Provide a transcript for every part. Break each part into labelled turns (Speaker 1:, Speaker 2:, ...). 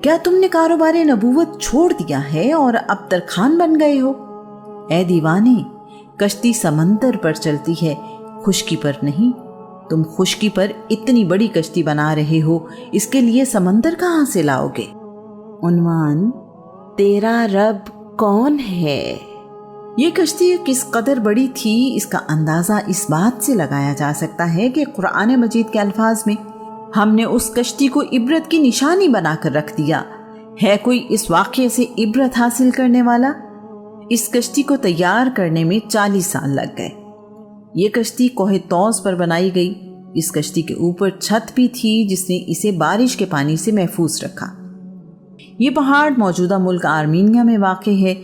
Speaker 1: کیا تم نے کاروبار نبوت چھوڑ دیا ہے اور اب ترخان بن گئے ہو؟ اے دیوانے، کشتی سمندر پر چلتی ہے، خشکی پر نہیں۔ تم خشکی پر اتنی بڑی کشتی بنا رہے ہو، اس کے لیے سمندر کہاں سے لاؤ گے؟ عنوان: تیرا رب کون ہے؟ یہ کشتی کس قدر بڑی تھی اس کا اندازہ اس بات سے لگایا جا سکتا ہے کہ قرآن مجید کے الفاظ میں ہم نے اس کشتی کو عبرت کی نشانی بنا کر رکھ دیا۔ ہے کوئی اس واقعے سے عبرت حاصل کرنے والا؟ اس کشتی کو تیار کرنے میں 40 سال لگ گئے۔ یہ کشتی کوہ طوس پر بنائی گئی۔ اس کشتی کے اوپر چھت بھی تھی جس نے اسے بارش کے پانی سے محفوظ رکھا۔ یہ پہاڑ موجودہ ملک آرمینیا میں واقع ہے۔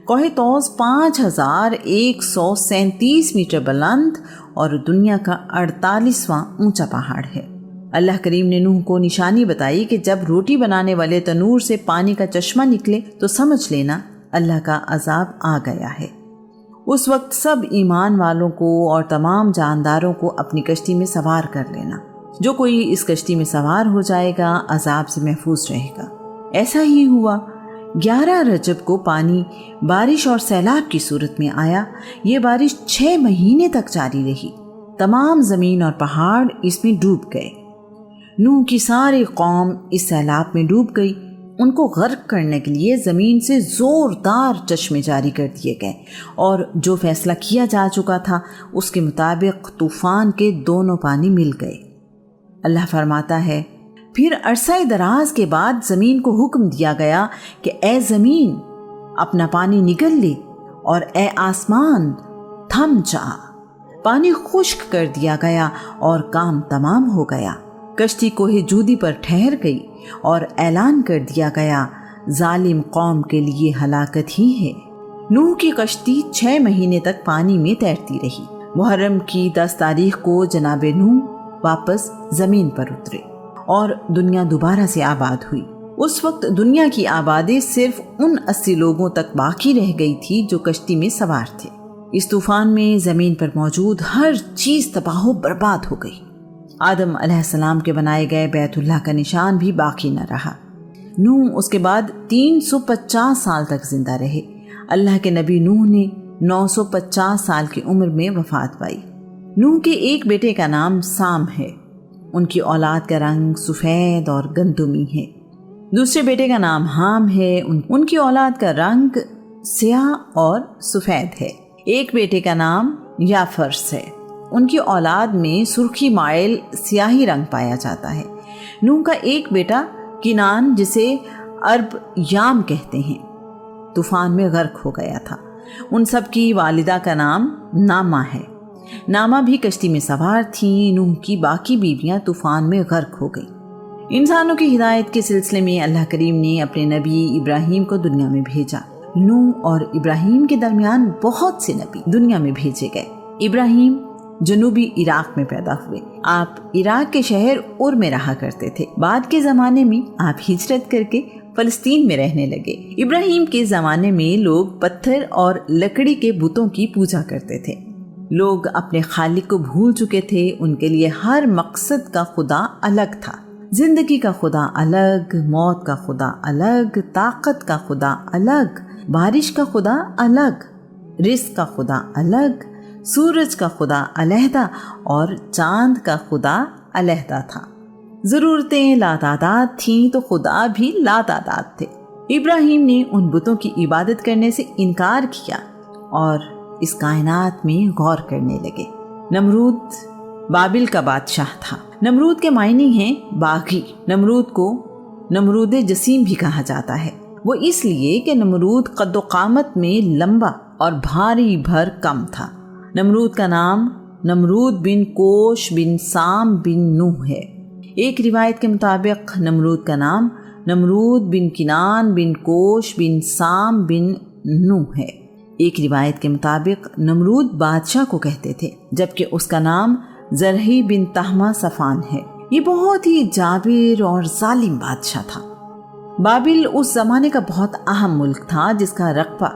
Speaker 1: کوہ طوس 5137 میٹر بلند اور دنیا کا 48واں اونچا پہاڑ ہے۔ اللہ کریم نے نوح کو نشانی بتائی کہ جب روٹی بنانے والے تنور سے پانی کا چشمہ نکلے تو سمجھ لینا اللہ کا عذاب آ گیا ہے۔ اس وقت سب ایمان والوں کو اور تمام جانداروں کو اپنی کشتی میں سوار کر لینا۔ جو کوئی اس کشتی میں سوار ہو جائے گا عذاب سے محفوظ رہے گا۔ ایسا ہی ہوا۔ 11 رجب کو پانی بارش اور سیلاب کی صورت میں آیا۔ یہ بارش 6 مہینے تک جاری رہی۔ تمام زمین اور پہاڑ اس میں ڈوب گئے۔ نوح کی ساری قوم اس سیلاب میں ڈوب گئی۔ ان کو غرق کرنے کے لیے زمین سے زوردار چشمے جاری کر دیے گئے اور جو فیصلہ کیا جا چکا تھا اس کے مطابق طوفان کے دونوں پانی مل گئے۔ اللہ فرماتا ہے، پھر عرصہ دراز کے بعد زمین کو حکم دیا گیا کہ اے زمین اپنا پانی نگل لے اور اے آسمان تھم جا۔ پانی خشک کر دیا گیا اور کام تمام ہو گیا۔ کشتی کوہ جودی پر ٹھہر گئی اور اعلان کر دیا گیا ظالم قوم کے لیے ہلاکت ہی ہے۔ نوح کی کشتی 6 مہینے تک پانی میں تیرتی رہی۔ محرم کی 10 تاریخ کو جناب نوح واپس زمین پر اترے اور دنیا دوبارہ سے آباد ہوئی۔ اس وقت دنیا کی آبادی صرف ان 80 لوگوں تک باقی رہ گئی تھی جو کشتی میں سوار تھے۔ اس طوفان میں زمین پر موجود ہر چیز تباہ و برباد ہو گئی۔ آدم علیہ السلام کے بنائے گئے بیت اللہ کا نشان بھی باقی نہ رہا۔ نوح اس کے بعد 350 سال تک زندہ رہے۔ اللہ کے نبی نوح نے 950 سال کی عمر میں وفات پائی۔ نوح کے ایک بیٹے کا نام سام ہے۔ ان کی اولاد کا رنگ سفید اور گندمی ہے۔ دوسرے بیٹے کا نام حام ہے۔ ان کی اولاد کا رنگ سیاہ اور سفید ہے۔ ایک بیٹے کا نام یافرس ہے۔ ان کی اولاد میں سرخی مائل سیاہی رنگ پایا جاتا ہے۔ نوح کا ایک بیٹا کنان جسے عرب یام کہتے ہیں طوفان میں غرق ہو گیا تھا۔ ان سب کی والدہ کا نام نامہ ہے۔ نامہ بھی کشتی میں سوار تھی۔ نوح کی باقی بیویاں طوفان میں غرق ہو گئیں۔ انسانوں کی ہدایت کے سلسلے میں اللہ کریم نے اپنے نبی ابراہیم کو دنیا میں بھیجا۔ نوح اور ابراہیم کے درمیان بہت سے نبی دنیا میں بھیجے گئے۔ ابراہیم جنوبی عراق میں پیدا ہوئے۔ آپ عراق کے شہر ار میں رہا کرتے تھے۔ بعد کے زمانے میں آپ ہجرت کر کے فلسطین میں رہنے لگے۔ ابراہیم کے زمانے میں لوگ پتھر اور لکڑی کے بتوں کی پوجا کرتے تھے۔ لوگ اپنے خالق کو بھول چکے تھے۔ ان کے لیے ہر مقصد کا خدا الگ تھا۔ زندگی کا خدا الگ، موت کا خدا الگ، طاقت کا خدا الگ، بارش کا خدا الگ، رزق کا خدا الگ، سورج کا خدا علیحدہ اور چاند کا خدا علیحدہ تھا۔ ضرورتیں لاتعداد تھیں تو خدا بھی لاتعداد تھے۔ ابراہیم نے ان بتوں کی عبادت کرنے سے انکار کیا اور اس کائنات میں غور کرنے لگے۔ نمرود بابل کا بادشاہ تھا۔ نمرود کے معنی ہیں باغی۔ نمرود کو نمرود جسیم بھی کہا جاتا ہے۔ وہ اس لیے کہ نمرود قد و قامت میں لمبا اور بھاری بھرکم تھا۔ نمرود کا نام نمرود بن کوش بن سام بن نوح ہے۔ ایک روایت کے مطابق نمرود کا نام نمرود بن کنان بن کوش بن سام بن نوح ہے۔ ایک روایت کے مطابق نمرود بادشاہ کو کہتے تھے، جبکہ اس کا نام زرہی بن تہمہ صفان ہے۔ یہ بہت ہی جابر اور ظالم بادشاہ تھا۔ بابل اس زمانے کا بہت اہم ملک تھا جس کا رقبہ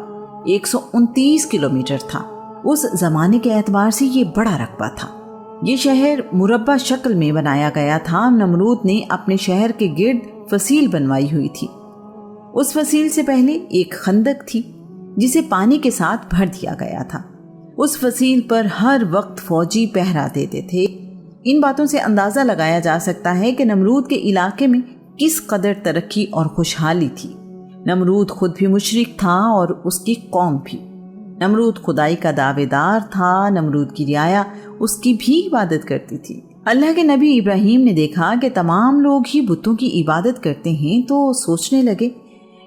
Speaker 1: 129 کلومیٹر تھا۔ اس زمانے کے اعتبار سے یہ بڑا رقبہ تھا۔ یہ شہر مربع شکل میں بنایا گیا تھا۔ نمرود نے اپنے شہر کے گرد فصیل بنوائی ہوئی تھی۔ उस फसील से पहले एक खंदक थी जिसे पानी के साथ भर दिया गया था। उस फसील पर हर वक्त फौजी पहरा देते थे। इन बातों से अंदाज़ा लगाया जा सकता है कि नमरूद के इलाके में किस कदर तरक्की और खुशहाली थी। नमरूद खुद भी मुशरिक था और उसकी कौम भी। नमरूद खुदाई का दावेदार था। नमरूद की रियाया उसकी भी इबादत करती थी। अल्लाह के नबी इब्राहीम ने देखा कि तमाम लोग ही बुतों की इबादत करते हैं, तो सोचने लगे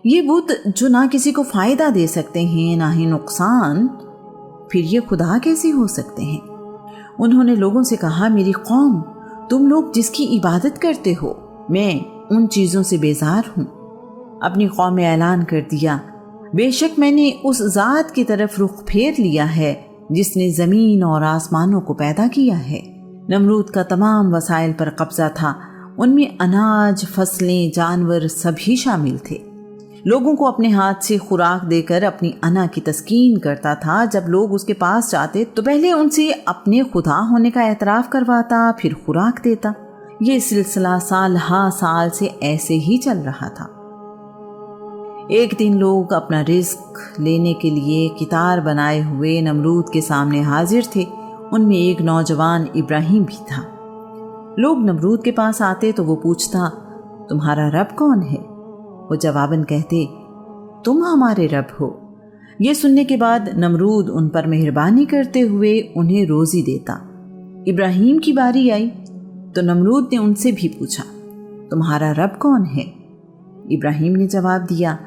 Speaker 1: ये बुत जो ना किसी को फ़ायदा दे सकते हैं ना ही नुकसान, फिर ये खुदा कैसे हो सकते हैं। उन्होंने लोगों से कहा, मेरी कौम, तुम लोग जिसकी इबादत करते हो, मैं उन चीज़ों से बेजार हूँ। अपनी कौम में ऐलान कर दिया, बेशक मैंने उस ज़ात की तरफ रुख फेर लिया है जिसने ज़मीन और आसमानों को पैदा किया है। नमरूद का तमाम वसाइल पर कब्ज़ा था। उनमें अनाज, फसलें, जानवर सभी शामिल थे। लोगों को अपने हाथ से खुराक देकर अपनी अना की तस्कीन करता था। जब लोग उसके पास जाते तो पहले उनसे अपने खुदा होने का एतराफ़ करवाता, फिर खुराक देता। ये सिलसिला साल हा साल से ऐसे ही चल रहा था। एक दिन लोग अपना रिस्क लेने के लिए कितार बनाए हुए नमरूद के सामने हाजिर थे। उनमें एक नौजवान इब्राहीम भी था। लोग नमरूद के पास आते तो वो पूछता, तुम्हारा रब कौन है? वो जवाबन कहते, तुम हमारे रब हो। ये सुनने के बाद नमरूद उन पर मेहरबानी करते हुए उन्हें रोज़ी देता। इब्राहीम की बारी आई तो नमरूद ने उनसे भी पूछा, तुम्हारा रब कौन है? इब्राहीम ने जवाब दिया,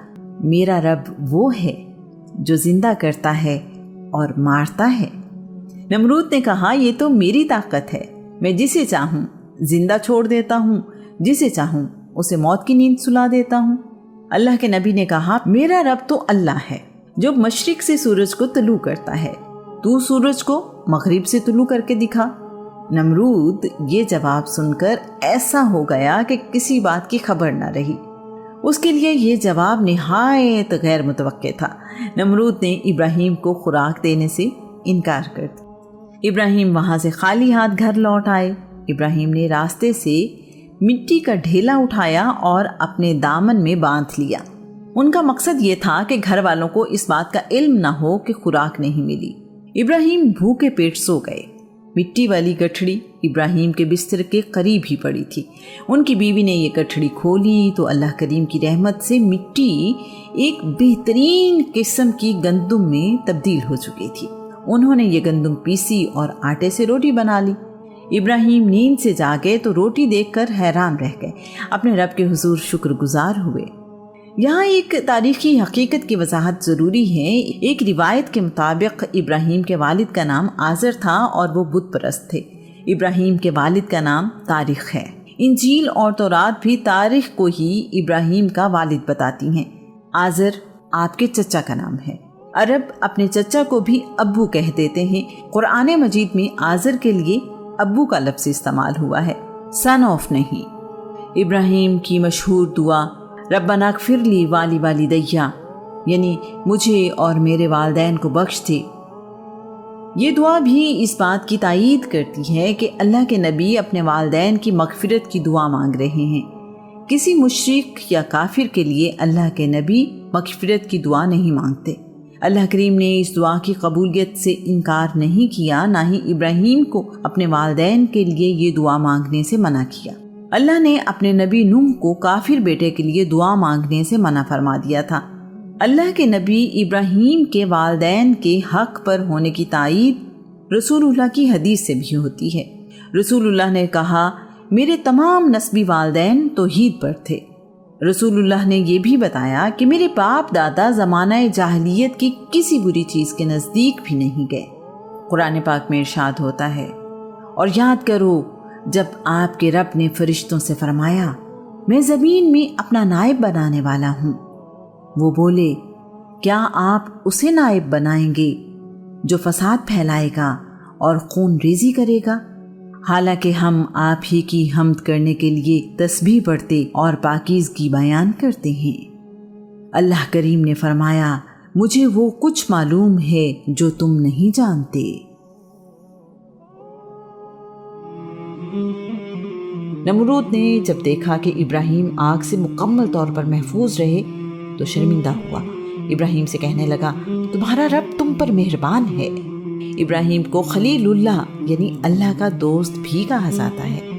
Speaker 1: मेरा रब वो है जो जिंदा करता है और मारता है। नमरूद ने कहा, ये तो मेरी ताकत है, मैं जिसे चाहूँ जिंदा छोड़ देता हूँ, जिसे चाहूँ उसे मौत की नींद सुला देता हूँ। अल्लाह के नबी ने कहा, मेरा रब तो अल्लाह है जो मशरिक से सूरज को तुलू करता है, तू सूरज को मगरिब से तुलू करके दिखा। नमरूद ये जवाब सुनकर ऐसा हो गया कि किसी बात की खबर न रही। उसके लिए ये जवाब निहायत गैर मुतवक्के था। नमरूद ने इब्राहीम को खुराक देने से इनकार कर दिया। इब्राहीम वहाँ से खाली हाथ घर लौट आए। इब्राहीम ने रास्ते से मिट्टी का ढेला उठाया और अपने दामन में बांध लिया। उनका मकसद ये था कि घर वालों को इस बात का इल्म न हो कि खुराक नहीं मिली। इब्राहीम भूखे पेट सो गए। मिट्टी वाली गठड़ी इब्राहीम के बिस्तर के करीब ही पड़ी थी। उनकी बीवी ने ये गठड़ी खोली तो अल्लाह करीम की रहमत से मिट्टी एक बेहतरीन किस्म की गंदुम में तब्दील हो चुकी थी। उन्होंने ये गंदुम पीसी और आटे से रोटी बना ली। इब्राहीम नींद से जागे तो रोटी देखकर हैरान रह गए, अपने रब के हुजूर शुक्रगुजार हुए। यहाँ एक तारीखी हकीकत की वजाहत ज़रूरी है। एक रिवायत के मुताबिक इब्राहीम के वालिद का नाम आज़र था और वो बुत परस्त थे। इब्राहीम के वालिद का नाम तारिख है। इंजील और तौरात भी तारिख को ही इब्राहीम का वालिद बताती हैं। आज़र आपके चचा का नाम है। अरब अपने चचा को भी अब्बू कह देते हैं। कुरान मजीद में आज़र के लिए अब्बू का लफ्ज़ इस्तेमाल हुआ है, सन ऑफ नहीं। इब्राहीम की मशहूर दुआ रब्बना अग़फ़िरली वाली वालिदैया, यानी मुझे और मेरे वालिदैन को बख्श दे। ये दुआ भी इस बात की तायीद करती है कि अल्लाह के नबी अपने वालिदैन की मग़फ़िरत की दुआ मांग रहे हैं। किसी मुशरिक या काफिर के लिए अल्लाह के नबी मग़फ़िरत की दुआ नहीं मांगते। अल्लाह करीम ने इस दुआ की कबूलियत से इनकार नहीं किया, ना ही इब्राहीम को अपने वालिदैन के लिए ये दुआ मांगने से मना किया। अल्लाह ने अपने नबी नूह को काफिर बेटे के लिए दुआ मांगने से मना फरमा दिया था। अल्लाह के नबी इब्राहीम के वालिदैन के हक पर होने की तायीद रसूलुल्लाह की हदीस से भी होती है। रसूलुल्लाह ने कहा, मेरे तमाम नस्बी वालिदैन तौहीद पर थे। रसूलुल्लाह ने यह भी बताया कि मेरे बाप दादा ज़माना जाहिलियत की किसी बुरी चीज़ के नज़दीक भी नहीं गए। कुरान पाक में इरशाद होता है, और याद करो जब आपके रब ने फरिश्तों से फरमाया, मैं ज़मीन में अपना नायब बनाने वाला हूँ। वो बोले, क्या आप उसे नायब बनाएंगे जो फसाद फैलाएगा और खून रेजी करेगा? हालांकि हम आप ही की हम्द करने के लिए तस्बीह पढ़ते और पाकीज़गी बयान करते हैं। अल्लाह करीम ने फरमाया, मुझे वो कुछ मालूम है जो तुम नहीं जानते। नमरूद ने जब देखा कि इब्राहीम आग से मुकम्मल तौर पर महफूज रहे تو شرمندہ ہوا۔ ابراہیم سے کہنے لگا تمہارا رب تم پر مہربان ہے۔ ابراہیم کو خلیل اللہ یعنی اللہ کا دوست بھی کہا جاتا ہے۔